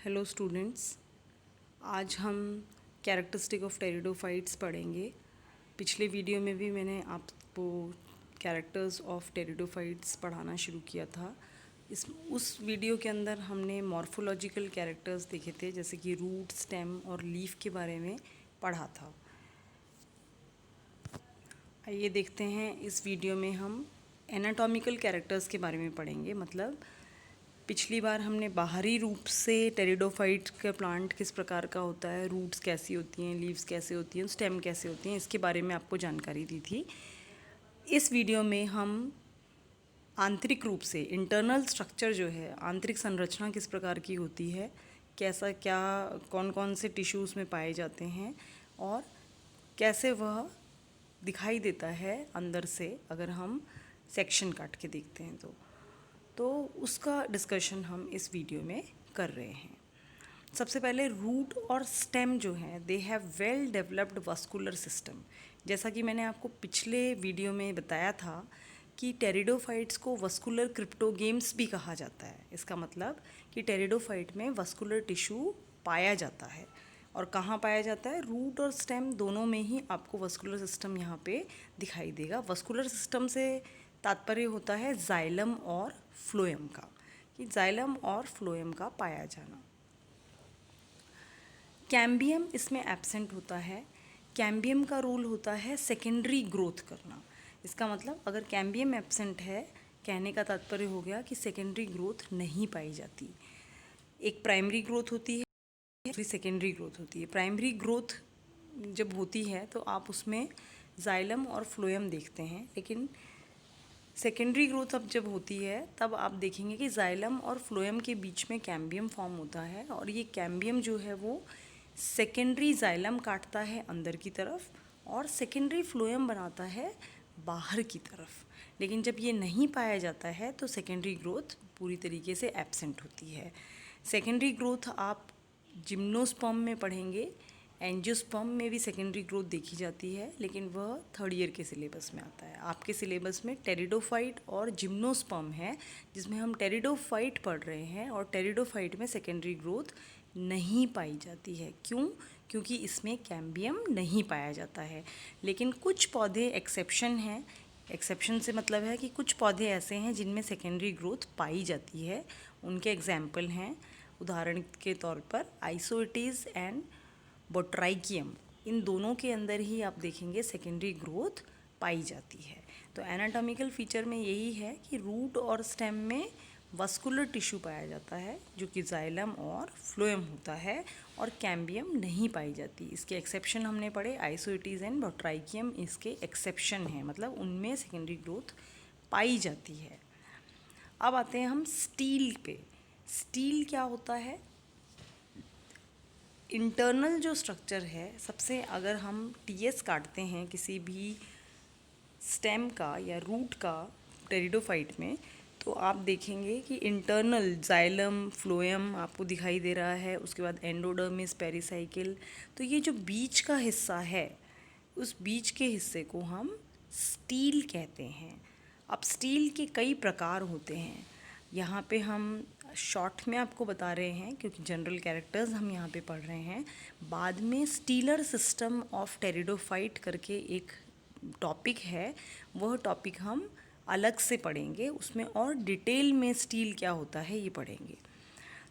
Hello students, आज हम characteristic of pteridophytes पढ़ेंगे। पिछले वीडियो में भी मैंने आपको कैरेक्टर्स ऑफ टेरिडोफाइट्स पढ़ाना शुरू किया था। उस वीडियो के अंदर हमने मॉर्फोलॉजिकल कैरेक्टर्स देखे थे, जैसे कि रूट, स्टेम और लीफ के बारे में पढ़ा था। आइए देखते हैं, इस वीडियो में हम एनाटॉमिकल कैरेक्टर्स के बारे में पढ़ेंगे। मतलब पिछली बार हमने बाहरी रूप से टेरिडोफाइट का प्लांट किस प्रकार का होता है, रूट्स कैसी होती हैं, लीव्स कैसे होती हैं, स्टेम कैसे होती हैं, इसके बारे में आपको जानकारी दी थी। इस वीडियो में हम आंतरिक रूप से इंटरनल स्ट्रक्चर जो है, आंतरिक संरचना किस प्रकार की होती है, कैसा क्या कौन कौन से टिश्यूज़ में पाए जाते हैं और कैसे वह दिखाई देता है अंदर से अगर हम सेक्शन काट के देखते हैं तो उसका डिस्कशन हम इस वीडियो में कर रहे हैं। सबसे पहले रूट और स्टेम जो हैं, they have well developed vascular system. जैसा कि मैंने आपको पिछले वीडियो में बताया था कि टेरिडोफाइट्स को वास्कुलर क्रिप्टोगेम्स भी कहा जाता है। इसका मतलब कि टेरिडोफाइट में वास्कुलर टिश्यू पाया जाता है। और कहाँ पाया जाता है? रूट और स्टेम दोनों में ही आपको वास्कुलर सिस्टम यहाँ पे दिखाई देगा। वास्कुलर सिस्टम से तात्पर्य होता है जाइलम और फ्लोएम का, कि जाइलम और फ्लोएम का पाया जाना। कैम्बियम इसमें एब्सेंट होता है। कैम्बियम का रोल होता है सेकेंडरी ग्रोथ करना। इसका मतलब अगर कैम्बियम एब्सेंट है, कहने का तात्पर्य हो गया कि सेकेंडरी ग्रोथ नहीं पाई जाती। एक प्राइमरी ग्रोथ होती है, दूसरी सेकेंडरी ग्रोथ होती है। प्राइमरी ग्रोथ जब होती है तो आप उसमें जाइलम और फ्लोएम देखते हैं, लेकिन सेकेंडरी ग्रोथ अब जब होती है तब आप देखेंगे कि जाइलम और फ्लोएम के बीच में कैम्बियम फॉर्म होता है, और ये कैम्बियम जो है वो सेकेंडरी जाइलम काटता है अंदर की तरफ और सेकेंडरी फ्लोएम बनाता है बाहर की तरफ। लेकिन जब ये नहीं पाया जाता है तो सेकेंडरी ग्रोथ पूरी तरीके से एब्सेंट होती है। सेकेंडरी ग्रोथ आप जिम्नोस्पर्म में पढ़ेंगे। एंजियोस्पर्म में भी सेकेंडरी ग्रोथ देखी जाती है, लेकिन वह थर्ड ईयर के सिलेबस में आता है। आपके सिलेबस में टेरिडोफाइट और जिम्नोस्पर्म है, जिसमें हम टेरिडोफाइट पढ़ रहे हैं, और टेरिडोफाइट में सेकेंडरी ग्रोथ नहीं पाई जाती है। क्यों? क्योंकि इसमें कैम्बियम नहीं पाया जाता है। लेकिन कुछ पौधे एक्सेप्शन हैं। एक्सेप्शन से मतलब है कि कुछ पौधे ऐसे हैं जिनमें सेकेंडरी ग्रोथ पाई जाती है। उनके एग्जाम्पल हैं, उदाहरण के तौर पर आइसोइटीज़ एंड बोट्राइकियम। इन दोनों के अंदर ही आप देखेंगे सेकेंडरी ग्रोथ पाई जाती है। तो एनाटॉमिकल फीचर में यही है कि रूट और स्टेम में वास्कुलर टिश्यू पाया जाता है, जो कि जाइलम और फ्लोएम होता है, और कैम्बियम नहीं पाई जाती। इसके एक्सेप्शन हमने पढ़े, आइसोइटीज़ एंड बोट्राइकियम इसके एक्सेप्शन हैं, मतलब उनमें सेकेंडरी ग्रोथ पाई जाती है। अब आते हैं हम स्टील पे। स्टील क्या होता है? इंटरनल जो स्ट्रक्चर है, सबसे अगर हम टीएस काटते हैं किसी भी स्टेम का या रूट का टेरिडोफाइट में, तो आप देखेंगे कि इंटरनल जाइलम फ्लोएम आपको दिखाई दे रहा है। उसके बाद एंडोडर्मिस, पेरिसाइकिल। तो ये जो बीच का हिस्सा है, उस बीच के हिस्से को हम स्टील कहते हैं। अब स्टील के कई प्रकार होते हैं। यहाँ पे हम शॉर्ट में आपको बता रहे हैं, क्योंकि जनरल कैरेक्टर्स हम यहाँ पे पढ़ रहे हैं। बाद में स्टीलर सिस्टम ऑफ टेरिडोफाइट करके एक टॉपिक है, वह टॉपिक हम अलग से पढ़ेंगे। उसमें और डिटेल में स्टील क्या होता है ये पढ़ेंगे।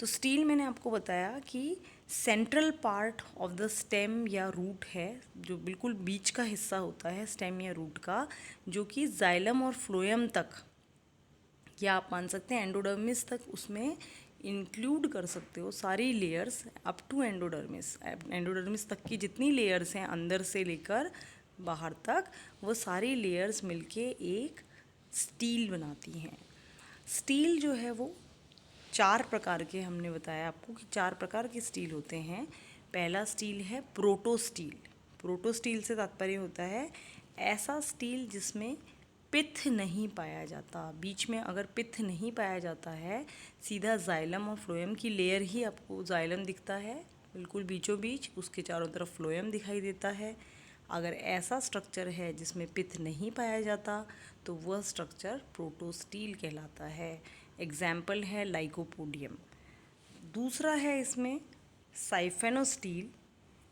तो स्टील मैंने आपको बताया कि central part of the stem या रूट है, जो बिल्कुल बीच का हिस्सा होता है स्टेम या रूट का, जो कि जाइलम और फ्लोएम तक, या आप मान सकते हैं एंडोडर्मिस तक, उसमें इंक्लूड कर सकते हो सारी layers up to endodermis. Endodermis तक की जितनी लेयर्स हैं अंदर से लेकर बाहर तक, वो सारी लेयर्स मिलके एक स्टील बनाती हैं। स्टील जो है वो चार प्रकार के, हमने बताया आपको कि चार प्रकार के स्टील होते हैं। पहला स्टील है प्रोटो स्टील। प्रोटो स्टील से तात्पर्य होता है ऐसा स्टील जिसमें पित्त नहीं पाया जाता। बीच में अगर पित्त नहीं पाया जाता है, सीधा जाइलम और फ्लोएम की लेयर ही आपको, जाइलम दिखता है बिल्कुल बीचों बीच, उसके चारों तरफ फ्लोएम दिखाई देता है। अगर ऐसा स्ट्रक्चर है जिसमें पित्त नहीं पाया जाता, तो वह स्ट्रक्चर प्रोटो स्टील कहलाता है। एग्जाम्पल है लाइकोपोडियम। दूसरा है इसमें साइफेनोस्टील,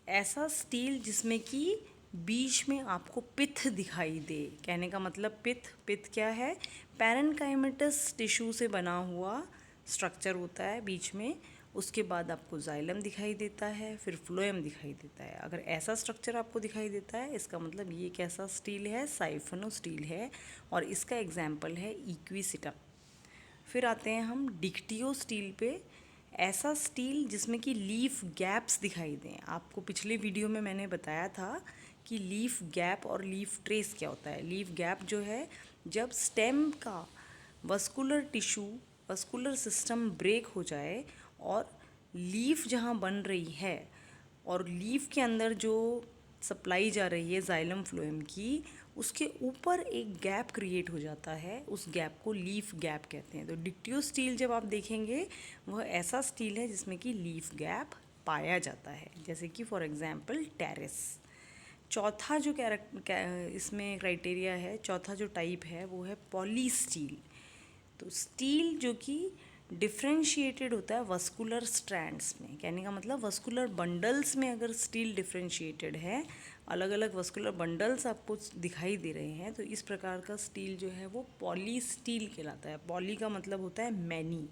ऐसा स्टील जिसमें कि बीच में आपको पिथ दिखाई दे। कहने का मतलब पिथ क्या है? पैरेन्काइमेटस टिश्यू से बना हुआ स्ट्रक्चर होता है बीच में, उसके बाद आपको जाइलम दिखाई देता है, फिर फ्लोएम दिखाई देता है। अगर ऐसा स्ट्रक्चर आपको दिखाई देता है, इसका मतलब ये कैसा स्टील है? साइफेनोस्टील है, और इसका एग्जाम्पल है इक्विसिटम। फिर आते हैं हम डिक्टियो स्टील पे, ऐसा स्टील जिसमें कि लीफ गैप्स दिखाई दें। आपको पिछले वीडियो में मैंने बताया था कि लीफ गैप और लीफ ट्रेस क्या होता है। लीफ गैप जो है, जब स्टेम का vascular tissue, vascular system break हो जाए और लीफ जहाँ बन रही है और लीफ के अंदर जो सप्लाई जा रही है जाइलम फ्लोएम की, उसके ऊपर एक गैप क्रिएट हो जाता है, उस गैप को लीफ गैप कहते हैं। तो डिक्टियो स्टील जब आप देखेंगे, वह ऐसा स्टील है जिसमें कि लीफ गैप पाया जाता है, जैसे कि फॉर एग्जांपल टेरेस। चौथा जो इसमें क्राइटेरिया है, चौथा जो टाइप है वो है पॉली स्टील। तो स्टील जो कि डिफ्रेंशिएटेड होता है वस्कुलर स्ट्रैंड्स में। कहने का मतलब वस्कुलर बंडल्स में अगर स्टील डिफ्रेंशिएटेड है, अलग अलग वस्कुलर बंडल्स आपको दिखाई दे रहे हैं, तो इस प्रकार का स्टील जो है वो पॉली स्टील कहलाता है। पॉली का मतलब होता है मैनी,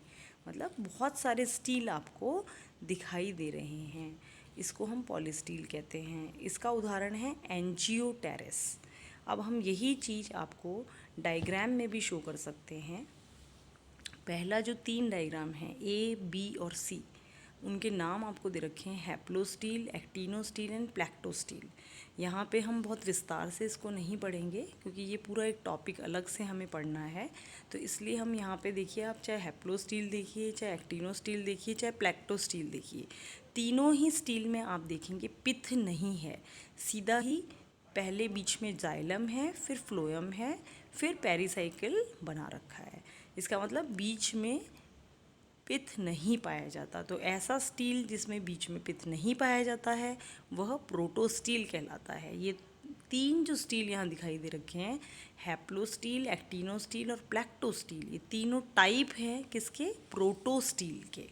मतलब बहुत सारे स्टील आपको दिखाई दे रहे हैं, इसको हम पॉली स्टील कहते हैं। इसका उदाहरण है एंजियो टेरेस। अब हम यही चीज़ आपको डायग्राम में भी शो कर सकते हैं। पहला जो 3 डायग्राम हैं ए, बी और सी, उनके नाम आपको दे रखे हैं हैप्लोस्टील, एक्टिनोस्टील एंड प्लैक्टोस्टील। यहाँ पे हम बहुत विस्तार से इसको नहीं पढ़ेंगे क्योंकि ये पूरा एक टॉपिक अलग से हमें पढ़ना है, तो इसलिए हम यहाँ पे देखिए, आप चाहे हैप्लोस्टील देखिए, चाहे एक्टिनोस्टील देखिए, चाहे प्लैक्टोस्टील देखिए, तीनों ही स्टील में आप देखेंगे पिथ नहीं है, सीधा ही पहले बीच में जाइलम है, फिर फ्लोएम है, फिर पेरिसाइकिल बना रखा है। इसका मतलब बीच में पिथ नहीं पाया जाता। तो ऐसा स्टील जिसमें बीच में पिथ नहीं पाया जाता है वह प्रोटोस्टील कहलाता है। ये 3 जो स्टील यहाँ दिखाई दे रखे हैं, हैप्लोस्टील, एक्टिनोस्टील और प्लैक्टोस्टील, ये तीनों टाइप हैं किसके? प्रोटोस्टील के।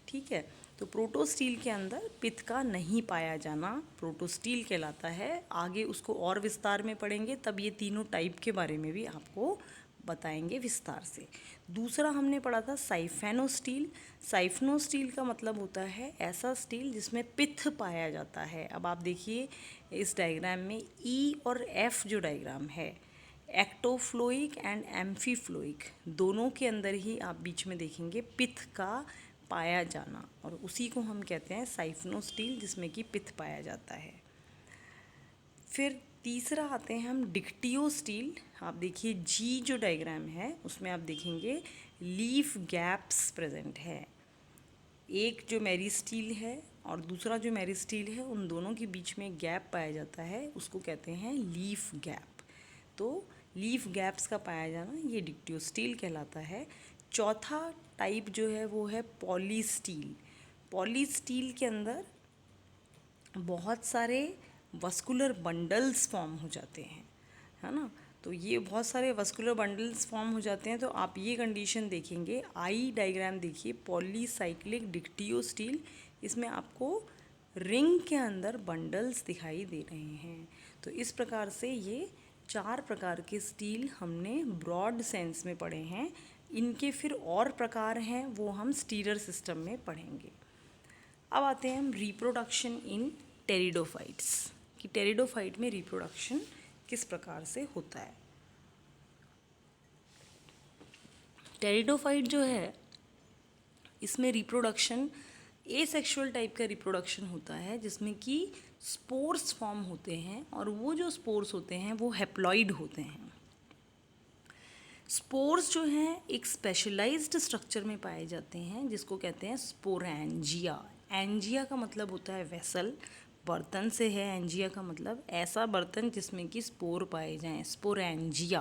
ठीक है, तो प्रोटोस्टील के अंदर पिथ का नहीं पाया जाना प्रोटोस्टील कहलाता है। आगे उसको और विस्तार में पढ़ेंगे, तब ये तीनों टाइप के बारे में भी आपको बताएंगे विस्तार से। दूसरा हमने पढ़ा था साइफेनोस्टील। साइफेनोस्टील का मतलब होता है ऐसा स्टील जिसमें पिथ पाया जाता है। अब आप देखिए इस डायग्राम में ई और एफ जो डायग्राम है, एक्टोफ्लोइक एंड एम्फीफ्लोइक, दोनों के अंदर ही आप बीच में देखेंगे पिथ का पाया जाना, और उसी को हम कहते हैं साइफेनोस्टील जिसमें कि पिथ पाया जाता है। फिर तीसरा आते हैं हम डिक्टियो स्टील। आप देखिए जी जो डायग्राम है उसमें आप देखेंगे लीफ गैप्स प्रेजेंट है। एक जो मेरिस्टील है और दूसरा जो मेरिस्टील है, उन दोनों के बीच में गैप पाया जाता है, उसको कहते हैं लीफ गैप। तो लीफ गैप्स का पाया जाना ये डिक्टियो स्टील कहलाता है। चौथा टाइप जो है वो है पॉली स्टील। पॉली स्टील के अंदर बहुत सारे वस्कुलर बंडल्स फॉर्म हो जाते हैं, है ना। तो ये बहुत सारे वस्कुलर बंडल्स फॉर्म हो जाते हैं, तो आप ये कंडीशन देखेंगे, आई डायग्राम देखिए, पॉलीसाइक्लिक डिक्टियो स्टील, इसमें आपको रिंग के अंदर बंडल्स दिखाई दे रहे हैं। तो इस प्रकार से ये 4 प्रकार के स्टील हमने ब्रॉड सेंस में पढ़े हैं। इनके फिर और प्रकार हैं, वो हम स्टीरर सिस्टम में पढ़ेंगे। अब आते हैं हम रिप्रोडक्शन इन टेरिडोफाइट्स, कि टेरिडोफाइट में रिप्रोडक्शन किस प्रकार से होता है। टेरिडोफाइट जो है इसमें रिप्रोडक्शन एसेक्सुअल टाइप का रिप्रोडक्शन होता है, जिसमें कि स्पोर्स फॉर्म होते हैं, और वो जो स्पोर्स होते हैं वो हैप्लॉइड होते हैं। स्पोर्स जो हैं एक स्पेशलाइज्ड स्ट्रक्चर में पाए जाते हैं जिसको कहते हैं स्पोरेंजिया। एंजिया का मतलब होता है वेसल, बर्तन से है एंजिया का मतलब ऐसा बर्तन जिसमें कि स्पोर पाए जाएं, स्पोरेंजिया।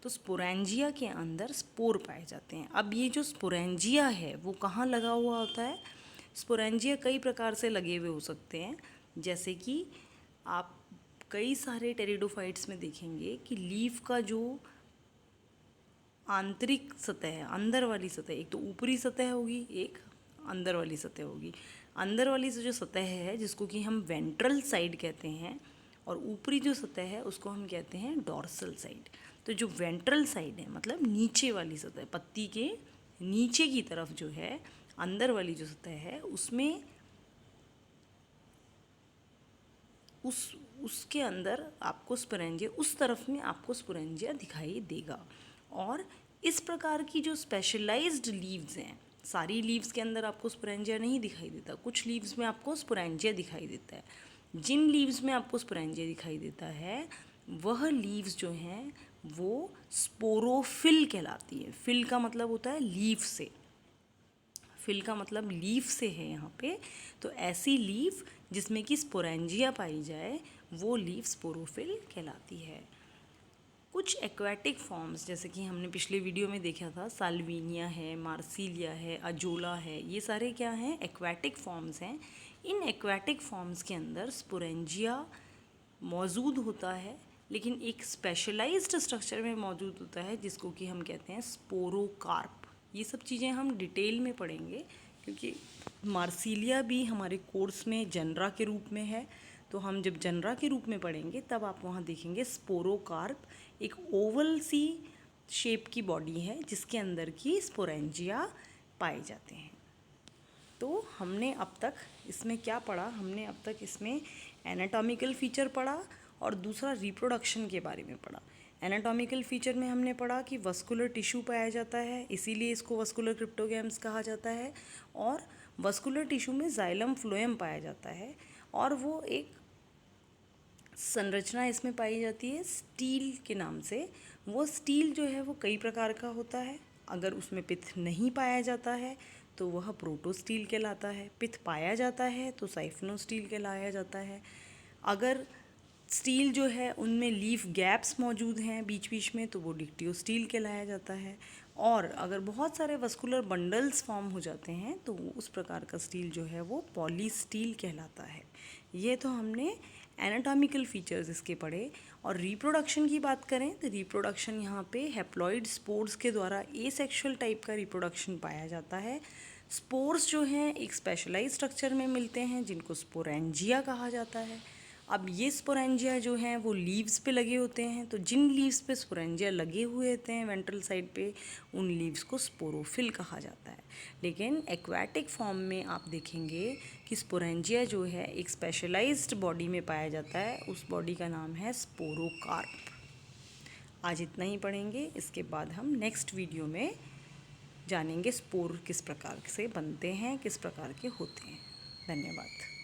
तो स्पोरेंजिया के अंदर स्पोर पाए जाते हैं। अब ये जो स्पोरेंजिया है वो कहाँ लगा हुआ होता है? स्पोरेंजिया कई प्रकार से लगे हुए हो सकते हैं, जैसे कि आप कई सारे टेरिडोफाइट्स में देखेंगे कि लीफ का जो आंतरिक सतह है, अंदर वाली सतह, एक तो ऊपरी सतह होगी, एक अंदर वाली सतह होगी। अंदर वाली जो सतह है जिसको कि हम वेंट्रल साइड कहते हैं, और ऊपरी जो सतह है उसको हम कहते हैं डॉर्सल साइड। तो जो वेंट्रल साइड है मतलब नीचे वाली सतह, पत्ती के नीचे की तरफ जो है अंदर वाली जो सतह है उसमें उसके अंदर आपको स्पोरेंजिया, उस तरफ में आपको स्पोरेंजिया दिखाई देगा। और इस प्रकार की जो स्पेशलाइज्ड लीव्स हैं, सारी लीव्स के अंदर आपको स्पोरेंजिया नहीं दिखाई देता, कुछ लीव्स में आपको स्पोरेंजिया दिखाई देता है। जिन लीव्स में आपको स्पोरेंजिया दिखाई देता है वह लीव्स जो हैं वो स्पोरोफिल कहलाती है। फिल का मतलब होता है लीफ से, फिल का मतलब लीफ से है यहाँ पे। तो ऐसी लीफ जिसमें कि स्पोरेंजिया पाई जाए वो लीफ स्पोरोफिल कहलाती है। कुछ एक्वाटिक फॉर्म्स जैसे कि हमने पिछले वीडियो में देखा था, साल्विनिया है, मार्सिलिया है, अजोला है, ये सारे क्या हैं, एक्वाटिक फॉर्म्स हैं। इन एक्वाटिक फॉर्म्स के अंदर स्पोरेंजिया मौजूद होता है, लेकिन एक स्पेशलाइज्ड स्ट्रक्चर में मौजूद होता है जिसको कि हम कहते हैं स्पोरोकार्प। ये सब चीज़ें हम डिटेल में पढ़ेंगे क्योंकि मार्सिलिया भी हमारे कोर्स में जनरा के रूप में है। तो हम जब जनरा के रूप में पढ़ेंगे तब आप वहाँ देखेंगे स्पोरोकार्प एक ओवल सी शेप की बॉडी है जिसके अंदर की स्पोरेंजिया पाए जाते हैं। तो हमने अब तक इसमें क्या पढ़ा, हमने अब तक इसमें एनाटॉमिकल फीचर पढ़ा और दूसरा रिप्रोडक्शन के बारे में पढ़ा। एनाटॉमिकल फीचर में हमने पढ़ा कि वस्कुलर टिश्यू पाया जाता है, इसीलिए इसको वस्कुलर क्रिप्टोगैम्स कहा जाता है। और वस्कुलर टिश्यू में जाइलम फ्लोएम पाया जाता है और वो एक संरचना इसमें पाई जाती है स्टील के नाम से। वो स्टील जो है वो कई प्रकार का होता है। अगर उसमें पित्त नहीं पाया जाता है तो वह प्रोटोस्टील कहलाता है, पित्त पाया जाता है तो साइफिनोस्टील कहलाया जाता है। अगर स्टील जो है उनमें लीफ गैप्स मौजूद हैं बीच बीच में तो वो डिक्टियोस्टील कहलाया जाता है। और अगर बहुत सारे वस्कुलर बंडल्स फॉर्म हो जाते हैं तो उस प्रकार का स्टील जो है वो पॉलीस्टील कहलाता है। ये तो हमने एनाटॉमिकल फीचर्स इसके पढ़े। और रिप्रोडक्शन की बात करें तो रिप्रोडक्शन यहाँ पे हैप्लॉइड स्पोर्स के द्वारा एसेक्सुअल टाइप का रिप्रोडक्शन पाया जाता है। स्पोर्स जो हैं एक स्पेशलाइज स्ट्रक्चर में मिलते हैं जिनको स्पोरेंजिया कहा जाता है। अब ये स्पोरेंजिया जो हैं वो लीव्स पे लगे होते हैं, तो जिन लीव्स पे स्पोरेंजिया लगे हुए होते हैं वेंट्रल साइड पे उन लीव्स को स्पोरोफिल कहा जाता है। लेकिन एक्वाटिक फॉर्म में आप देखेंगे कि स्पोरेंजिया जो है एक स्पेशलाइज्ड बॉडी में पाया जाता है, उस बॉडी का नाम है स्पोरोकार्प। आज इतना ही पढ़ेंगे, इसके बाद हम नेक्स्ट वीडियो में जानेंगे स्पोर किस प्रकार से बनते हैं, किस प्रकार के होते हैं। धन्यवाद।